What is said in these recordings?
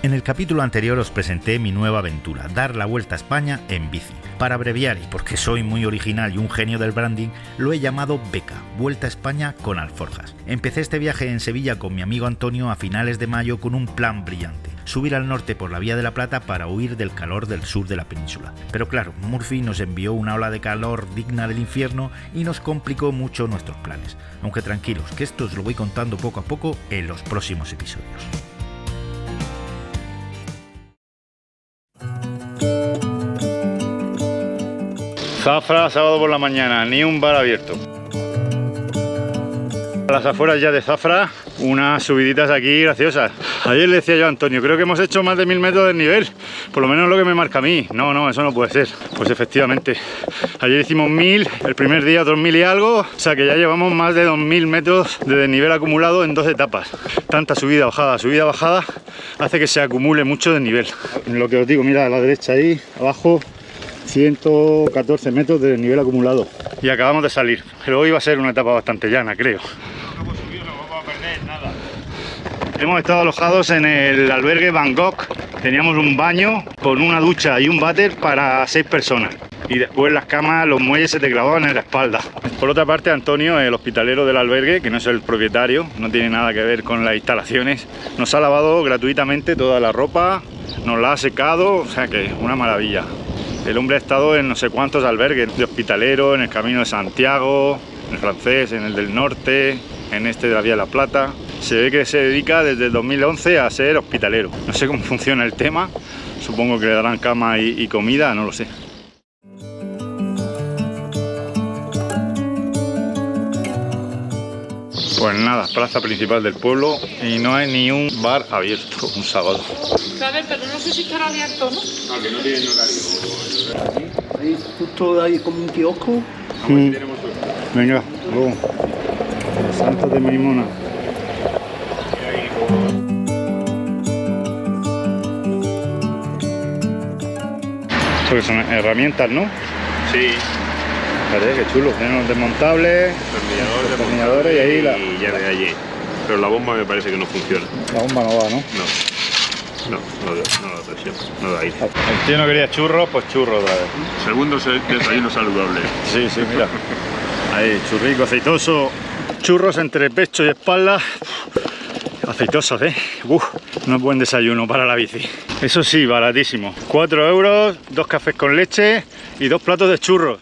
En el capítulo anterior os presenté mi nueva aventura, dar la vuelta a España en bici. Para abreviar y porque soy muy original y un genio del branding, lo he llamado VECA, Vuelta a España con Alforjas. Empecé este viaje en Sevilla con mi amigo Antonio a finales de mayo con un plan brillante: subir al norte por la Vía de la Plata para huir del calor del sur de la península. Pero claro, Murphy nos envió una ola de calor digna del infierno y nos complicó mucho nuestros planes. Aunque tranquilos, que esto os lo voy contando poco a poco en los próximos episodios. Zafra, sábado por la mañana, ni un bar abierto. A las afueras ya de Zafra, unas subiditas aquí graciosas. Ayer le decía yo a Antonio, creo que hemos hecho más de 1000 metros de nivel, por lo menos lo que me marca a mí. No, eso no puede ser. Pues efectivamente, ayer hicimos 1000, el primer día 2000 y algo, o sea que ya llevamos más de 2000 metros de desnivel acumulado en 2 etapas. Tanta subida, bajada, hace que se acumule mucho desnivel. Lo que os digo, mira a la derecha ahí, abajo, 114 metros de desnivel acumulado. Y acabamos de salir, pero hoy va a ser una etapa bastante llana, creo. No hemos subido, no vamos a perder nada. Hemos estado alojados en el albergue Bangkok. Teníamos un baño con una ducha y un váter para 6 personas. Y después las camas, los muelles se te clavaban en la espalda. Por otra parte, Antonio, el hospitalero del albergue, que no es el propietario, no tiene nada que ver con las instalaciones, nos ha lavado gratuitamente toda la ropa, nos la ha secado, o sea que una maravilla. El hombre ha estado en no sé cuántos albergues de hospitalero, en el Camino de Santiago, en el Francés, en el del Norte, en este de la Vía de la Plata. Se ve que se dedica desde el 2011 a ser hospitalero. No sé cómo funciona el tema, supongo que le darán cama y comida, no lo sé. Pues nada, plaza principal del pueblo y no hay ni un bar abierto un sábado. ¿Sabes? Pero no sé si estará abierto, ¿no? No, que no tienen horario. Ahí, justo ahí como un kiosco. Tenemos Venga, luego. Santos de Mimona. Porque son herramientas, ¿no? Sí. Vale, qué chulo. Tenemos desmontables, destornilladores y ahí y llave allí. Pero la bomba me parece que no funciona. la bomba no va, ¿no? No da presión, no da aire. El tío no quería churros, pues churros otra vez. Segundo desayuno saludable. Sí, mira. Ahí, churrico, aceitoso. Churros entre pecho y espalda. Aceitosos, no es buen desayuno para la bici. Eso sí, baratísimo. 4 euros, 2 cafés con leche y 2 platos de churros.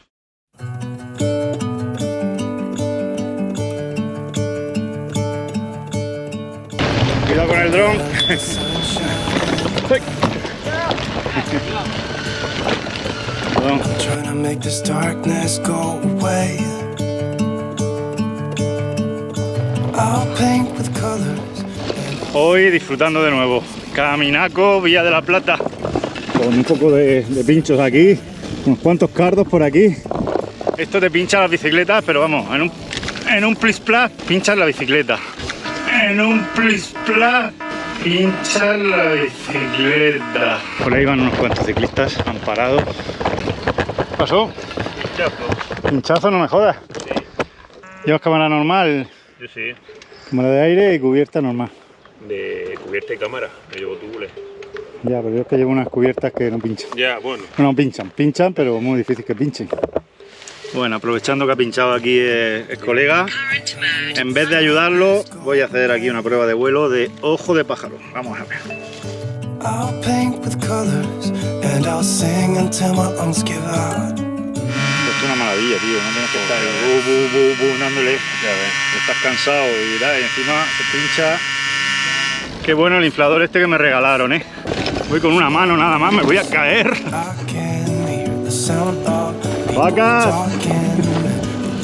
Cuidado con el dron. Trying to make this darkness go away. I'll paint with colors. Hoy disfrutando de nuevo. Caminaco, Vía de la Plata. Con un poco de pinchos aquí. Unos cuantos cardos por aquí. Esto te pincha las bicicletas, pero vamos, en un plis-plas pinchas la bicicleta. En un plis-plas pinchas la bicicleta. Por ahí van unos cuantos ciclistas, han parado. ¿Qué pasó? Pinchazo. Pinchazo, no me jodas. Sí. ¿Llevas cámara normal? Yo sí. Cámara de aire y cubierta normal. De cubierta y cámara. Me llevo tubules. Ya, pero yo es que llevo unas cubiertas que no pinchan. Ya, bueno. No pinchan, pero muy difícil que pinchen. Bueno, aprovechando que ha pinchado aquí el colega, en vez de ayudarlo, voy a hacer aquí una prueba de vuelo de ojo de pájaro. Vamos a ver. I'll paint with colors and I'll sing until my lungs give out. Esto es una maravilla, tío. No tienes que estar dándole. Ya ves, estás cansado y tal, y encima se pincha. Qué bueno el inflador este que me regalaron, Voy con una mano nada más, me voy a caer. I can hear the sound of ¡Vacas! talking,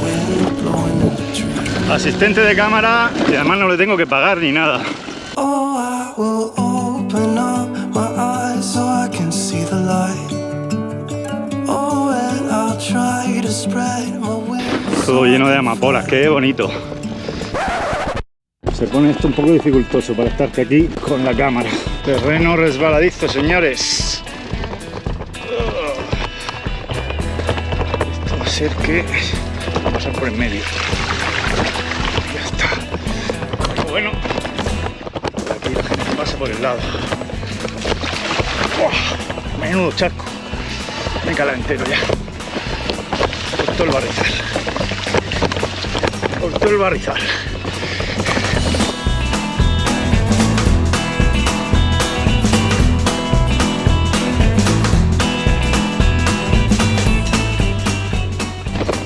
wind blowing in the trees. Asistente de cámara y además no le tengo que pagar ni nada. Oh, I will open up my eyes so I can see the light. Oh, and I'll try to spread my wings. Todo lleno de amapolas, qué bonito. Se pone esto un poco dificultoso para estarte aquí con la cámara. Terreno resbaladizo, señores. Esto va a ser que va a pasar por en medio. Ya está. Pero bueno, aquí la gente pasa por el lado. ¡Uah! Menudo charco. Me cala entero ya. Por todo el barrizal. Por todo el barrizal.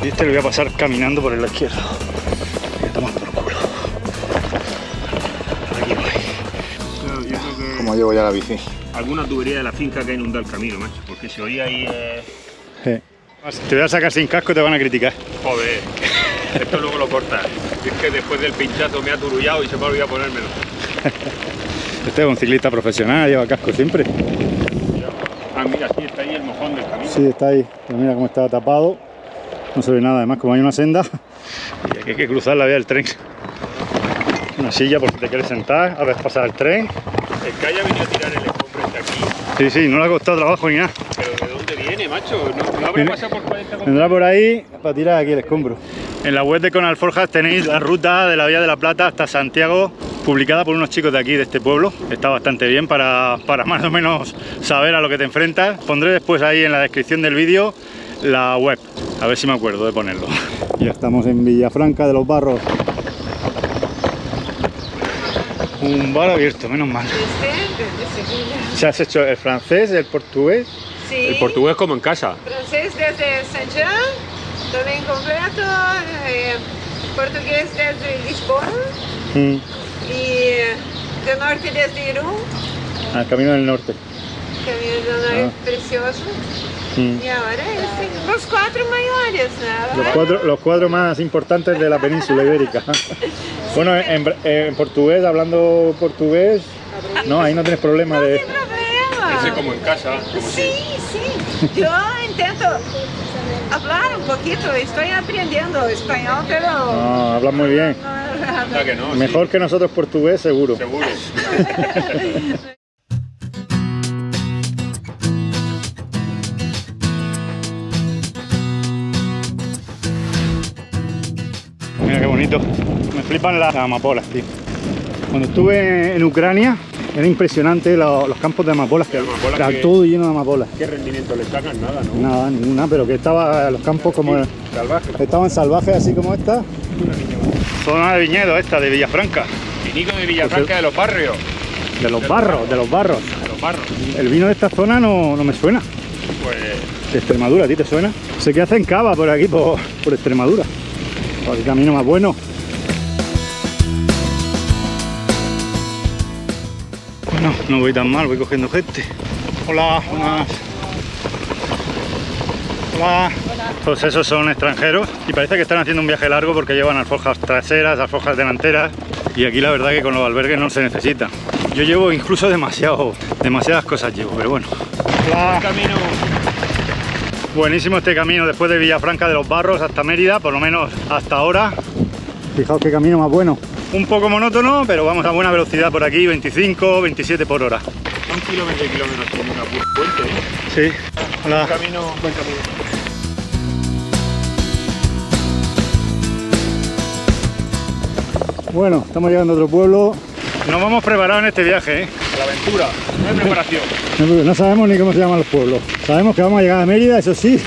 Y este lo voy a pasar caminando por el lado izquierdo. Voy a tomar por culo. Aquí voy. Claro, yo creo que ¿Cómo llevo ya la bici? alguna tubería de la finca que ha inundado el camino, macho, porque se oía ahí... Te voy a sacar sin casco y te van a criticar. Joder, esto luego lo cortas. Es que después del pinchazo me ha turullado y se me ha olvidado ponérmelo. Este es un ciclista profesional, lleva casco siempre. Ah, mira, sí, está ahí el mojón del camino. Sí, está ahí. Pero mira cómo está tapado. No se ve nada. Además, como hay una senda, y aquí hay que cruzar la vía del tren. Una silla por si te quieres sentar, a ver pasar el tren. El que haya venido a tirar el escombro está aquí. Sí, sí, no le ha costado trabajo ni nada. Pero ¿de dónde viene, macho? No habrá pasado por 40 con... Vendrá por ahí para tirar aquí el escombro. En la web de Conalforjas tenéis la ruta de la Vía de la Plata hasta Santiago, publicada por unos chicos de aquí, de este pueblo. Está bastante bien para más o menos saber a lo que te enfrentas. Pondré después ahí en la descripción del vídeo la web, a ver si me acuerdo de ponerlo. Ya estamos en Villafranca de los Barros. Un bar abierto, menos mal. ¿Se has hecho el francés, el portugués? Sí. El portugués como en casa. Francés desde Saint-Jean, todo incompleto. Portugués desde Lisboa. Y del norte desde Irún. Al camino del norte. Camino del norte precioso. Y ahora los 4 mayores, ¿no? Los cuatro más importantes de la península ibérica. Bueno, en portugués, hablando portugués, no, ahí no tienes problema No de... hay problema. Ese como en casa. Como Sí, sí. Yo intento hablar un poquito. Estoy aprendiendo español, pero... No, hablas muy bien. Anda que no, Mejor que nosotros portugués, seguro. seguro. Mira qué bonito. Me flipan las amapolas, tío. Cuando estuve en Ucrania era impresionante los campos de amapolas, que amapolas era que- todo lleno de amapolas. ¿Qué rendimiento le sacan? Nada, ¿no? Nada, ninguna, pero que estaba los campos como... Salvaje. Estaban salvajes así como esta. Zona de viñedo esta, de Villafranca. Vinico de Villafranca de los barrios. De los barros, de los barros. De los barros. El vino de esta zona no me suena. Pues De Extremadura, ¿a ti te suena? Sé que hacen cava por aquí, por Extremadura. Por el camino más bueno. Bueno, no voy tan mal, voy cogiendo gente. Hola, buenas. Hola. Pues esos son extranjeros y parece que están haciendo un viaje largo porque llevan alforjas traseras, alforjas delanteras, y aquí la verdad que con los albergues no se necesita. Yo llevo incluso demasiadas cosas llevo, pero bueno. Hola. camino. Buenísimo este camino después de Villafranca de los Barros hasta Mérida, por lo menos hasta ahora. Fijaos qué camino más bueno. Un poco monótono, pero vamos a buena velocidad por aquí, 25, 27 por hora. Son kilómetros y kilómetros como una puente, ¿eh? Sí. Hola. Buen camino. Bueno, estamos llegando a otro pueblo. Nos vamos preparados en este viaje, ¿eh? A la aventura. No hay preparación. No sabemos ni cómo se llaman los pueblos. Sabemos que vamos a llegar a Mérida, eso sí.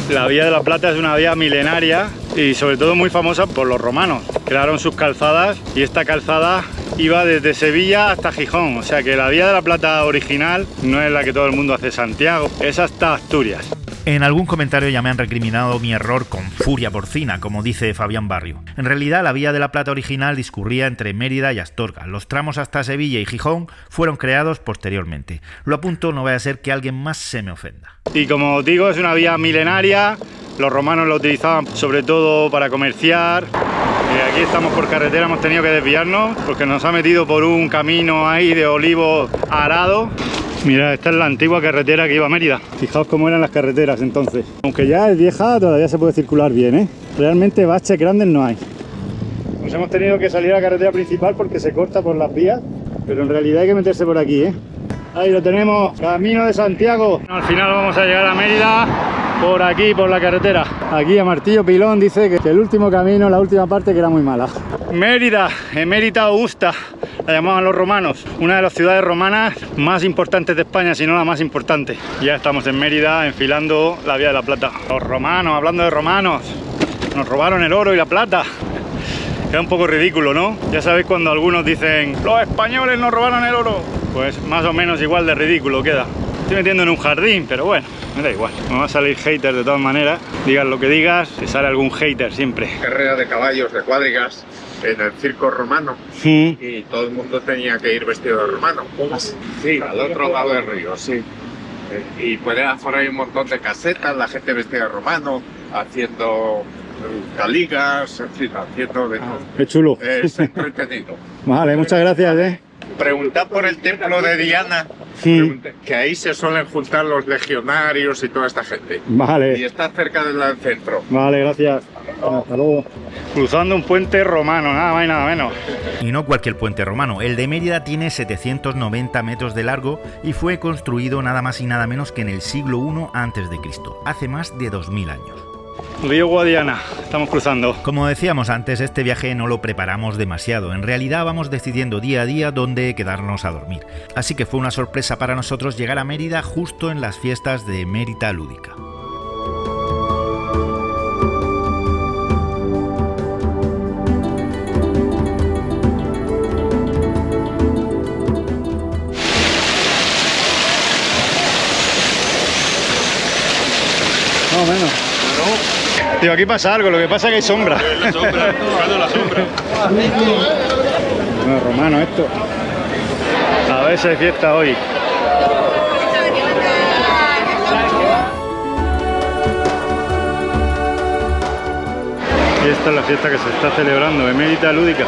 La Vía de la Plata es una vía milenaria y sobre todo muy famosa por los romanos. Crearon sus calzadas y esta calzada iba desde Sevilla hasta Gijón. O sea que la Vía de la Plata original no es la que todo el mundo hace Santiago, es hasta Asturias. En algún comentario ya me han recriminado mi error con furia porcina, como dice Fabián Barrio. En realidad, la Vía de la Plata original discurría entre Mérida y Astorga. Los tramos hasta Sevilla y Gijón fueron creados posteriormente. Lo apunto, no vaya a ser que alguien más se me ofenda. Y como os digo, es una vía milenaria. Los romanos la utilizaban sobre todo para comerciar. Aquí estamos por carretera, hemos tenido que desviarnos porque nos ha metido por un camino ahí de olivos arado. Mirad, esta es la antigua carretera que iba a Mérida. Fijaos cómo eran las carreteras entonces. Aunque ya es vieja, todavía se puede circular bien, ¿eh? Realmente baches grandes no hay. Nos hemos tenido que salir a la carretera principal porque se corta por las vías, pero en realidad hay que meterse por aquí, ¿eh? Ahí lo tenemos, camino de Santiago. Al final vamos a llegar a Mérida por aquí, por la carretera. Aquí a Martillo Pilón dice que el último camino, la última parte, que era muy mala. Mérida, Emérita Augusta, la llamaban los romanos. Una de las ciudades romanas más importantes de España, si no la más importante. Ya estamos en Mérida, enfilando la Vía de la Plata. Los romanos, hablando de romanos, nos robaron el oro y la plata. Es un poco ridículo, ¿no? Ya sabéis cuando algunos dicen los españoles nos robaron el oro. Pues más o menos igual de ridículo queda. Estoy metiendo en un jardín, pero bueno, me da igual. Me va a salir hater de todas maneras. Digas lo que digas, te sale algún hater siempre. Carrera de caballos, de cuadrigas, en el circo romano. Y todo el mundo tenía que ir vestido de romano. Sí, al otro lado del río, sí. Y puede afuera hay un montón de casetas, la gente vestida de romano, haciendo caligas, en fin, haciendo de todo. Qué chulo. Es entretenido. Vale, muchas gracias, Preguntad por el templo de Diana, que ahí se suelen juntar los legionarios y toda esta gente. Y Vale, está cerca del centro. vale, gracias. Hasta luego. Cruzando un puente romano, nada más y nada menos. Y no cualquier puente romano, el de Mérida tiene 790 metros de largo y fue construido nada más y nada menos que en el siglo I a.C., hace más de 2000 años. Río Guadiana, estamos cruzando. Como decíamos antes, este viaje no lo preparamos demasiado, en realidad vamos decidiendo día a día dónde quedarnos a dormir. Así que fue una sorpresa para nosotros llegar a Mérida justo en las fiestas de Mérita Lúdica. Más o menos. Tío, aquí pasa algo, lo que pasa es que hay sombra. La sombra, buscando la sombra. No es romano esto. A ver si hay fiesta hoy. Y esta es la fiesta que se está celebrando, Emérita Lúdica.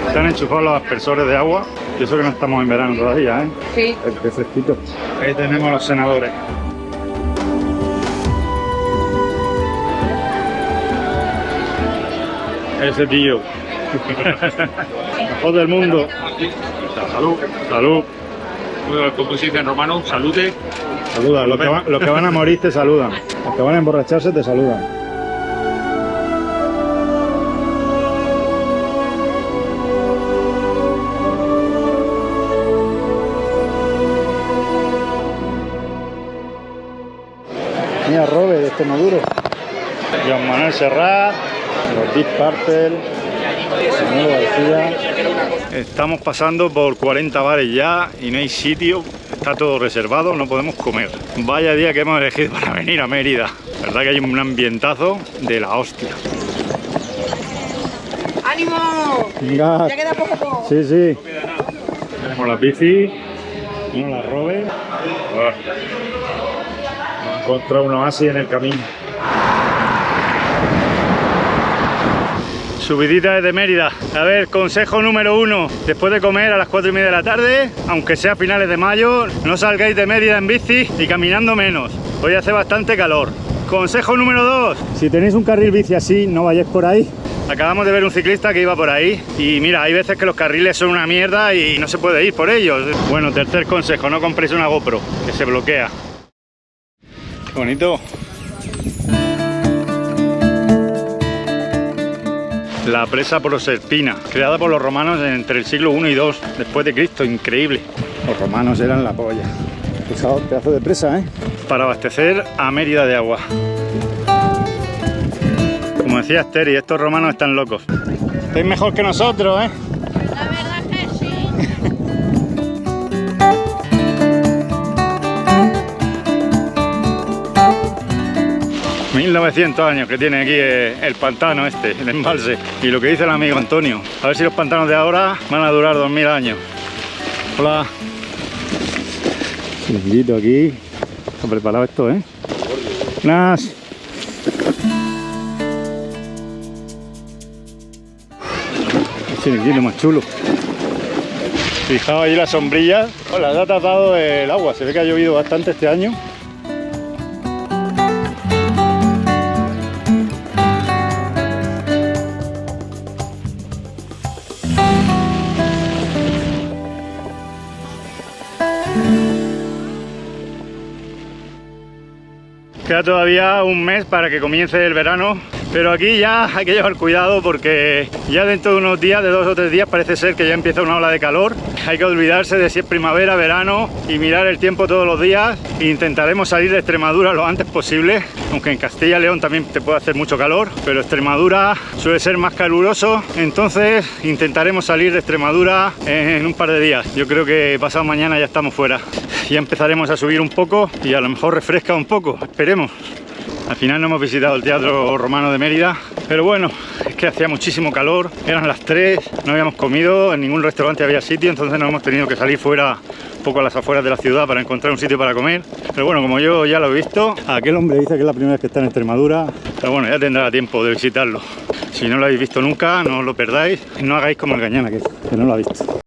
Están enchufados los aspersores de agua. Y eso que no estamos en verano todavía, ¿eh? Sí. Qué fresquito. Ahí tenemos a los senadores. Ese tío. Mejor del mundo. Salud. Salud. ¿Cómo se dice en romano? Salute. Saluda. Los que van a morir te saludan. Los que van a emborracharse te saludan. Mira, Robert de Extremadura. Joan Manuel Serrat, los Deep Purple, Samuel García. Estamos pasando por 40 bares ya y no hay sitio, está todo reservado, no podemos comer. Vaya día que hemos elegido para venir a Mérida. La verdad que hay un ambientazo de la hostia. ¡Ánimo! Venga. Ya queda poco. Sí, sí. Tenemos las bicis, tenemos la Robert. Encontrado uno así en el camino. Subidita desde Mérida. A ver, consejo número 1. Después de comer a las 4:30 de la tarde, aunque sea finales de mayo, no salgáis de Mérida en bici y caminando menos. Hoy hace bastante calor. Consejo número 2. Si tenéis un carril bici así, no vayáis por ahí. Acabamos de ver un ciclista que iba por ahí y mira, hay veces que los carriles son una mierda y no se puede ir por ellos. Bueno, tercer consejo, no compréis una GoPro, que se bloquea. Qué bonito. La presa Proserpina, creada por los romanos entre el siglo I y II después de Cristo, increíble. Los romanos eran la polla. Fijaos, pedazo de presa, ¿eh? Para abastecer a Mérida de agua. Como decía Asteri, estos romanos están locos. Estáis mejor que nosotros, ¿eh? La verdad que sí. 1900 años que tiene aquí el pantano este, el embalse. Y lo que dice el amigo Antonio, a ver si los pantanos de ahora van a durar 2000 años. Hola. Chiringuito aquí. Está preparado esto, ¿eh? Nas. El chiringuito más chulo. Fijaos ahí la sombrilla. Hola, ha tapado el agua. Se ve que ha llovido bastante este año. Queda todavía un mes para que comience el verano, pero aquí ya hay que llevar cuidado porque ya dentro de unos días, de 2 o 3 días, parece ser que ya empieza una ola de calor. Hay que olvidarse de si es primavera, verano y mirar el tiempo todos los días. Intentaremos salir de Extremadura lo antes posible, aunque en Castilla y León también te puede hacer mucho calor, pero Extremadura suele ser más caluroso, entonces intentaremos salir de Extremadura en un par de días. Yo creo que pasado mañana ya estamos fuera. Ya empezaremos a subir un poco y a lo mejor refresca un poco, esperemos. Al final no hemos visitado el Teatro Romano de Mérida, pero bueno, es que hacía muchísimo calor, eran las 3, no habíamos comido, en ningún restaurante había sitio, entonces nos hemos tenido que salir fuera, un poco a las afueras de la ciudad para encontrar un sitio para comer. Pero bueno, como yo ya lo he visto, aquel hombre dice que es la primera vez que está en Extremadura, pero bueno, ya tendrá tiempo de visitarlo. Si no lo habéis visto nunca, no os lo perdáis, y no hagáis como el Gañana, que no lo ha visto.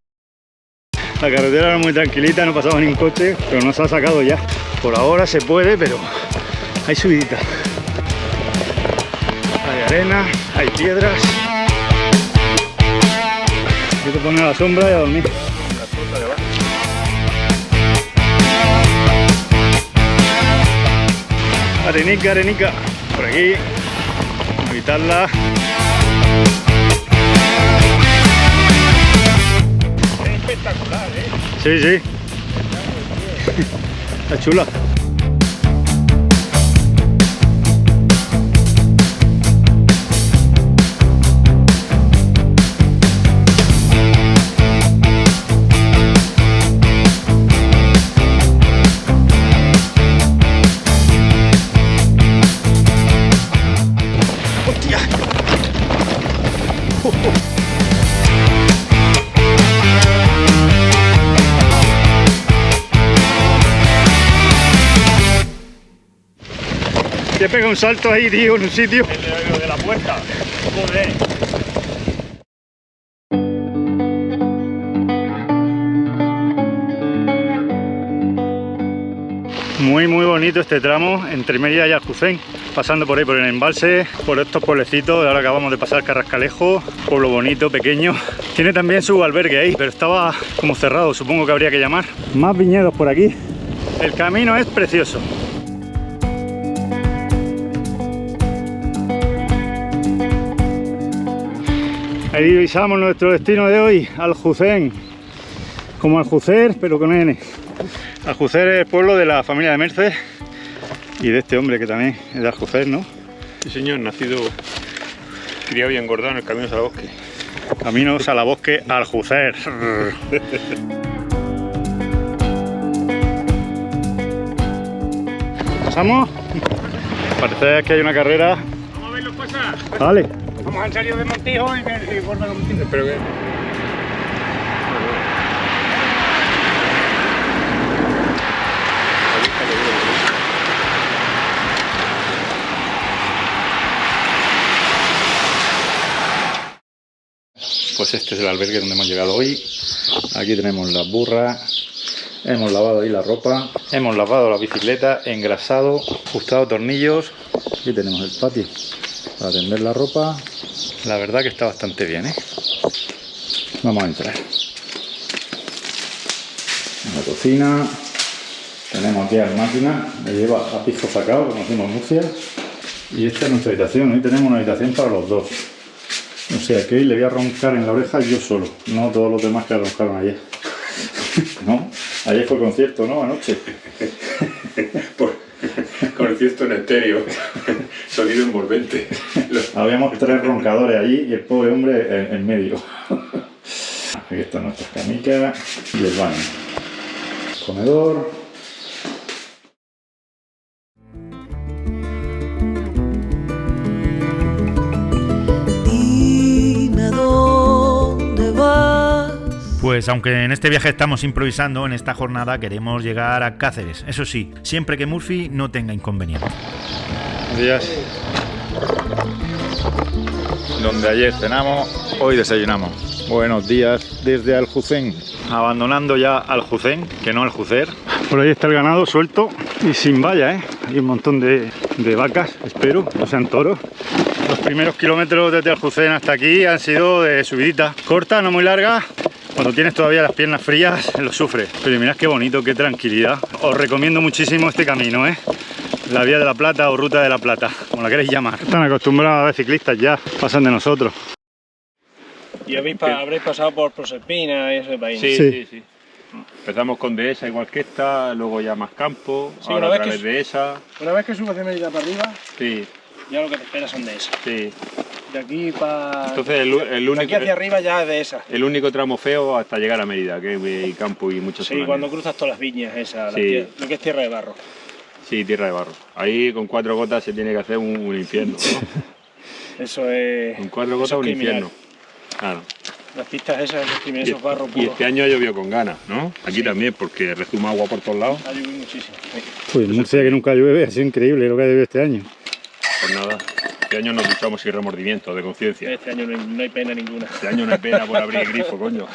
La carretera era muy tranquilita, no pasaba ni un coche, pero nos ha sacado ya. Por ahora se puede, pero hay subidita. Hay arena, hay piedras. Hay que poner a la sombra y a dormir. Arenica, arenica. Por aquí. Vamos a evitarla. Es espectacular, ¿eh? Sí, sí. Está chula. Te pega un salto ahí, tío, en un sitio. El de la puerta. Joder. Muy bonito este tramo entre Mérida y Aljucén, pasando por ahí por el embalse, por estos pueblecitos. Ahora acabamos de pasar Carrascalejo, pueblo bonito, pequeño. Tiene también su albergue ahí, pero estaba como cerrado, supongo que habría que llamar. Más viñedos por aquí. El camino es precioso. Ahí divisamos nuestro destino de hoy, Aljucén, como Aljucer, pero con N. Aljucer es el pueblo de la familia de Merces y de este hombre que también es de Aljucer, ¿no? Sí, señor, nacido, criado y engordado en el Camino Salabosque. Camino Salabosque, Aljucer. ¿Pasamos? Parece que hay una carrera. Vamos a verlo pasar. Vale. Vamos al Ensayo de Montijo y vuelve a Montijo. Espero que... Pues este es el albergue donde hemos llegado hoy. Aquí tenemos las burras. Hemos lavado ahí la ropa. Hemos lavado la bicicleta, engrasado, ajustado tornillos. Aquí tenemos el patio para tender la ropa. La verdad que está bastante bien, ¿eh? Vamos a entrar. En la cocina. Tenemos aquí las máquinas. Me lleva a pijo sacado, como decimos en Murcia. Y esta es nuestra habitación. Hoy tenemos una habitación para los dos. O sea que hoy le voy a roncar en la oreja yo solo, no todos los demás que roncaron ayer. ¿No? Ayer fue concierto, ¿no? Anoche. Concierto en estéreo, sonido envolvente. Habíamos 3 roncadores allí y el pobre hombre en medio. Aquí están nuestras camicas y el baño. Comedor. Pues aunque en este viaje estamos improvisando, en esta jornada queremos llegar a Cáceres. Eso sí, siempre que Murphy no tenga inconveniente. Buenos días. Donde ayer cenamos, hoy desayunamos. Buenos días desde Aljucén. Abandonando ya Aljucén, que no Aljucer. Por ahí está el ganado suelto y sin valla, ¿eh? Hay un montón de vacas, espero, no sean toros. Los primeros kilómetros desde Aljucén hasta aquí han sido de subidita. Corta, no muy larga. Cuando tienes todavía las piernas frías, lo sufres. Pero mirad qué bonito, qué tranquilidad. Os recomiendo muchísimo este camino, ¿eh? la Vía de la Plata o Ruta de la Plata, como la queréis llamar. Están acostumbrados a ver ciclistas ya, pasan de nosotros. ¿Y habréis pasado por Proserpina y ese país? Sí. Empezamos con Dehesa igual que esta, luego ya más campo, Sí, ahora una otra vez vez que- Dehesa. Una vez que subes de Mérida para arriba, Sí, ya lo que te esperas son de esas. sí. De aquí para... Entonces el de único, aquí hacia arriba ya es de esas. el único tramo feo hasta llegar a Mérida, que hay campo y muchos Sí, solares. cuando cruzas todas las viñas esas, Sí. lo que es tierra de barro. Sí, tierra de barro. Ahí con 4 gotas se tiene que hacer un infierno, ¿no? Eso es... Con 4 eso gotas es un criminal. infierno. Claro. Las pistas esas, esos criminales, esos barros Y puros. este año llovió con ganas, ¿no? Aquí también, porque rezuma agua por todos lados. Ha llovido muchísimo. Sí. Pues en Murcia, que nunca llueve, ha sido increíble lo que ha llovido este año. Pues nada, este año nos duchamos sin remordimiento, de conciencia. Este año no hay pena ninguna. Este año no hay pena por abrir el grifo, coño.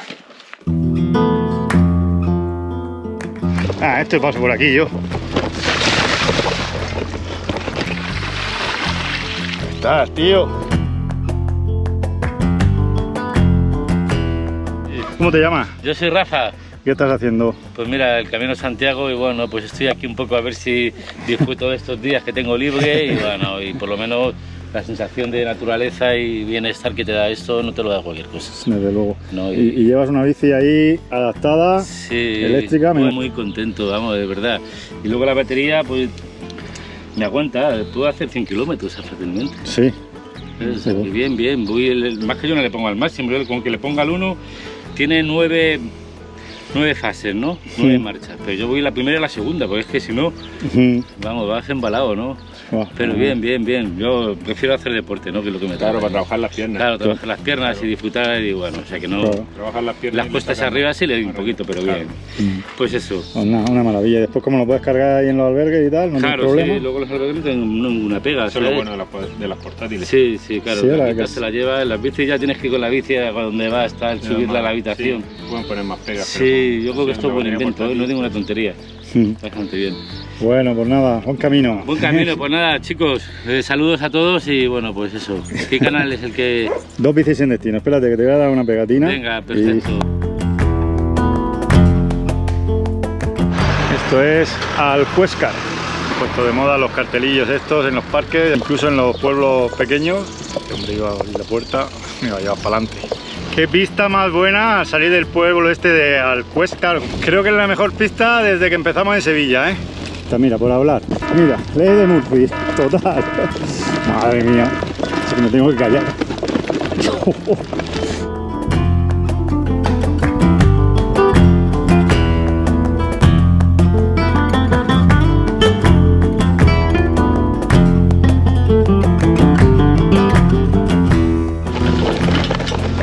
Ah, esto paso por aquí yo. ¿Qué estás, tío? ¿Cómo te llamas? Yo soy Rafa. ¿Qué estás haciendo? Pues mira, el Camino de Santiago y bueno, pues estoy aquí un poco a ver si disfruto de estos días que tengo libre y bueno, y por lo menos la sensación de naturaleza y bienestar que te da esto no te lo da cualquier cosa. Desde luego. No, y llevas una bici ahí adaptada, sí, eléctrica. muy contento, vamos, de verdad. Y luego la batería, pues me aguanta, puedo hacer 100 kilómetros fácilmente. Sí. O sea, que bien, voy más que yo no le pongo al máximo, yo con que le ponga al 1 tiene 9 fases, ¿no? 9 marchas, pero yo voy la primera y la segunda, porque es que si no, vamos, vas embalado, ¿no? Pero bien, yo prefiero hacer deporte, ¿no? Que es lo que me toca. Claro, para trabajar las piernas. Claro, trabajar las piernas y disfrutar y bueno, o sea que no... Claro. Trabajar las piernas. Las y cuestas sacar- arriba sí le doy un poquito, pero bien. Pues eso. Pues una maravilla. Y después, como lo puedes cargar ahí en los albergues y tal, no hay Claro, problema. sí, luego los albergues no tengo ninguna pega, Eso es lo ¿sabes? bueno de las portátiles. Sí, claro, Sí, la la que mitad se la lleva, en las bicis ya tienes que ir con la bici a donde va a estar, subirla a la habitación. Sí, pueden poner más pegas. Sí, yo creo que esto es buen batería invento, portátil. no digo una tontería. Bastante bien. Bueno, pues nada, buen camino. Buen camino, pues nada, chicos, saludos a todos y bueno, pues eso. ¿Qué canal es el que...? 2 bicis en destino. Espérate, que te voy a dar una pegatina. Venga, perfecto. Esto es Alcuéscar. Puesto de moda los cartelillos estos en los parques, incluso en los pueblos pequeños. Hombre, iba a abrir la puerta, me va a llevar para adelante. Qué pista más buena al salir del pueblo este de Alcuéscar. Creo que es la mejor pista desde que empezamos en Sevilla, ¿eh? Mira, por hablar. Mira, ley de Murphy, total. Madre mía, es que me tengo que callar.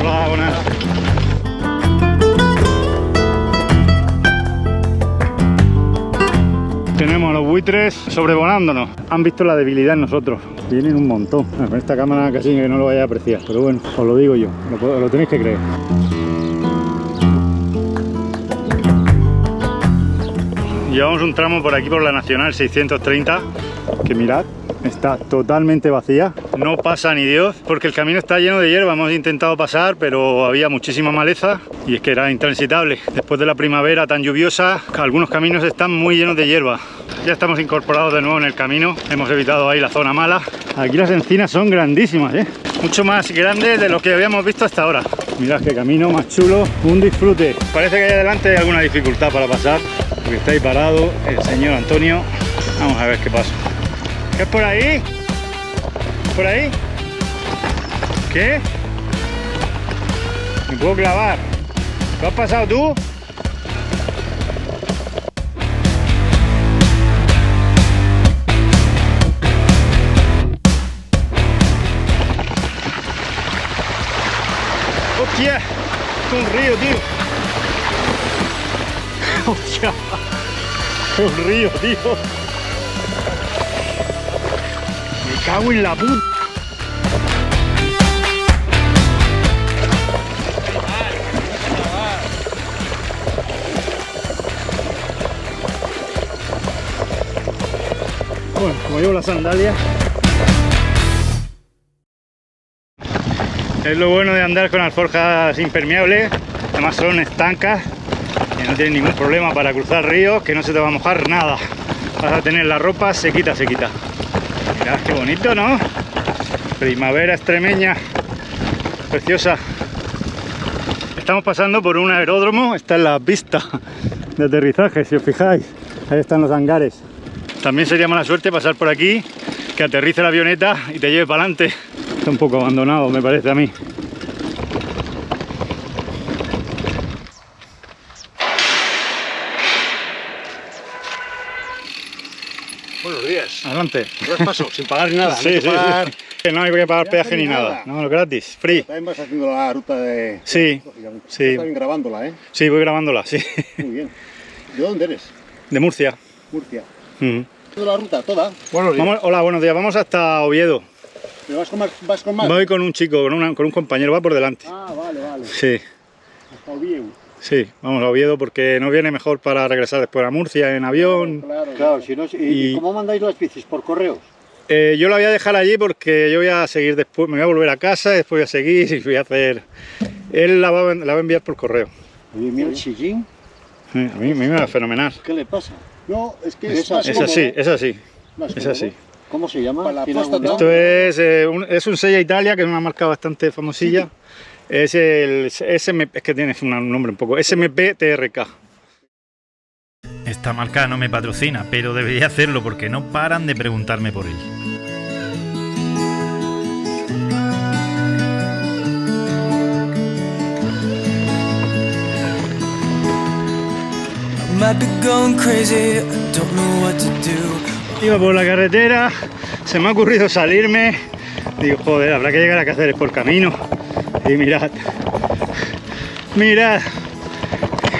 Hola, buenas. Tenemos a los buitres sobrevolándonos. Han visto la debilidad en nosotros. Vienen un montón. Con esta cámara casi que no lo vaya a apreciar. Pero bueno, os lo digo yo. Lo tenéis que creer. Llevamos un tramo por aquí por la Nacional 630. Que mirad, está totalmente vacía. No pasa ni Dios. Porque el camino está lleno de hierba. Hemos intentado pasar, pero había muchísima maleza. Y es que era intransitable. Después de la primavera tan lluviosa, algunos caminos están muy llenos de hierba. Ya estamos incorporados de nuevo en el camino. Hemos evitado ahí la zona mala. Aquí las encinas son grandísimas, ¿eh? Mucho más grandes de lo que habíamos visto hasta ahora. Mirad qué camino más chulo. Un disfrute. Parece que ahí adelante hay alguna dificultad para pasar. Porque está ahí parado el señor Antonio. Vamos a ver qué pasa. ¿Qué es por ahí? ¿Por ahí? ¿Qué? ¿Me puedo clavar? ¿Lo has pasado tú? ¡Hostia! Es un río, tío. ¡Hostia! Es un río, tío. Me cago en la puta. Bueno, como llevo las sandalias. Es lo bueno de andar con alforjas impermeables, además son estancas, que no tienen ningún problema para cruzar ríos, que no se te va a mojar nada. vas a tener la ropa sequita. Mirad qué bonito, ¿no? Primavera extremeña, preciosa. Estamos pasando por un aeródromo, esta es la pista de aterrizaje, si os fijáis, ahí están los hangares. También sería mala suerte pasar por aquí, que aterrice la avioneta y te lleve para adelante. Está un poco abandonado, me parece a mí. Buenos días. Adelante. Paso, sin pagar nada. Sí. Que no hay que pagar peaje ni nada. No, gratis, free. También vas haciendo la ruta de... Sí. Estás bien grabándola, ¿eh? Sí, voy grabándola, sí. Muy bien. ¿De dónde eres? De Murcia. Murcia. ¿Toda la ruta, toda? Hola, buenos días. Vamos hasta Oviedo. ¿Pero vas con más? Voy con un chico, con un compañero, va por delante. Ah, vale. Sí. Hasta Oviedo. Sí, vamos a Oviedo porque nos viene mejor para regresar después a Murcia en avión. Claro, si no, ¿y cómo mandáis las bicis? ¿Por correos? Yo la voy a dejar allí porque yo voy a seguir después, me voy a volver a casa, después voy a seguir y voy a hacer... Él la va a enviar por correo. Oye, mira el sillín. A mí me va fenomenal. ¿Qué le pasa? No, es que es así. ¿Cómo se llama? Esto es un Sella Italia, que es una marca bastante famosilla. Es el SMP, es que tiene un nombre un poco, SMP TRK. Esta marca no me patrocina, pero debería hacerlo porque no paran de preguntarme por él. Iba por la carretera, se me ha ocurrido salirme. Digo, joder, habrá que llegar a Cáceres por camino. Y mirad,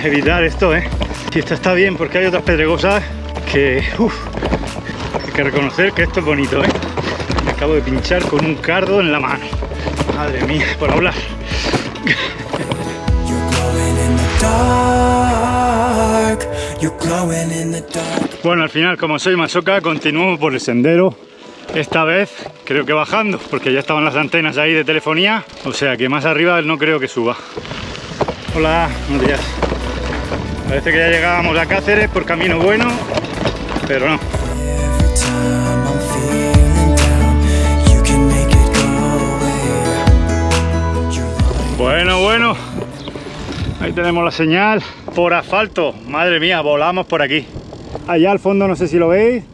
evitar esto, Y esto está bien porque hay otras pedregosas que, hay que reconocer que esto es bonito, Me acabo de pinchar con un cardo en la mano. Madre mía, por hablar. Bueno, al final, como soy masoca, continuamos por el sendero. Esta vez creo que bajando, porque ya estaban las antenas ahí de telefonía, o sea que más arriba no creo que suba. Hola, buenos días. Parece que ya llegábamos a Cáceres por camino bueno, pero no. Bueno, ahí tenemos la señal por asfalto. Madre mía, volamos por aquí. Allá al fondo, no sé si lo veis,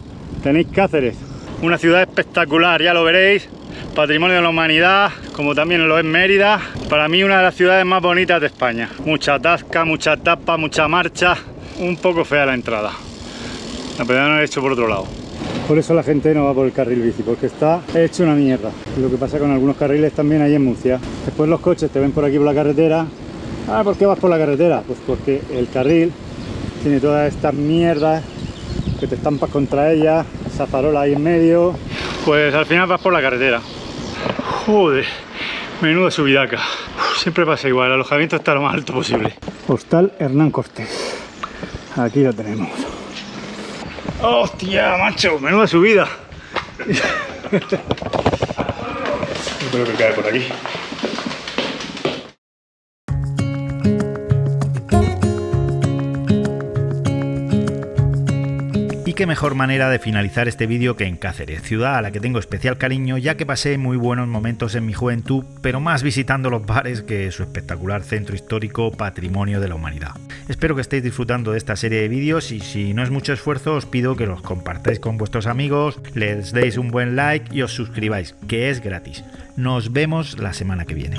tenéis Cáceres. Una ciudad espectacular, ya lo veréis, patrimonio de la humanidad, como también lo es Mérida. Para mí una de las ciudades más bonitas de España. Mucha tasca, mucha tapa, mucha marcha, un poco fea la entrada. La podrían haber hecho por otro lado. Por eso la gente no va por el carril bici, porque está hecho una mierda. Lo que pasa con algunos carriles también ahí en Murcia. Después los coches te ven por aquí por la carretera. Ah, ¿por qué vas por la carretera? Pues porque el carril tiene todas estas mierdas que te estampas contra ella, esa farola ahí en medio. Pues al final vas por la carretera. Joder, menuda subidaca. Siempre pasa igual, el alojamiento está lo más alto posible. Hostal Hernán Cortés. Aquí lo tenemos. ¡Hostia, macho! Menuda subida. Yo creo que cae por aquí. Y qué mejor manera de finalizar este vídeo que en Cáceres, ciudad a la que tengo especial cariño ya que pasé muy buenos momentos en mi juventud, pero más visitando los bares que su espectacular centro histórico, patrimonio de la humanidad. Espero que estéis disfrutando de esta serie de vídeos y si no es mucho esfuerzo os pido que los compartáis con vuestros amigos, les deis un buen like y os suscribáis, que es gratis. Nos vemos la semana que viene.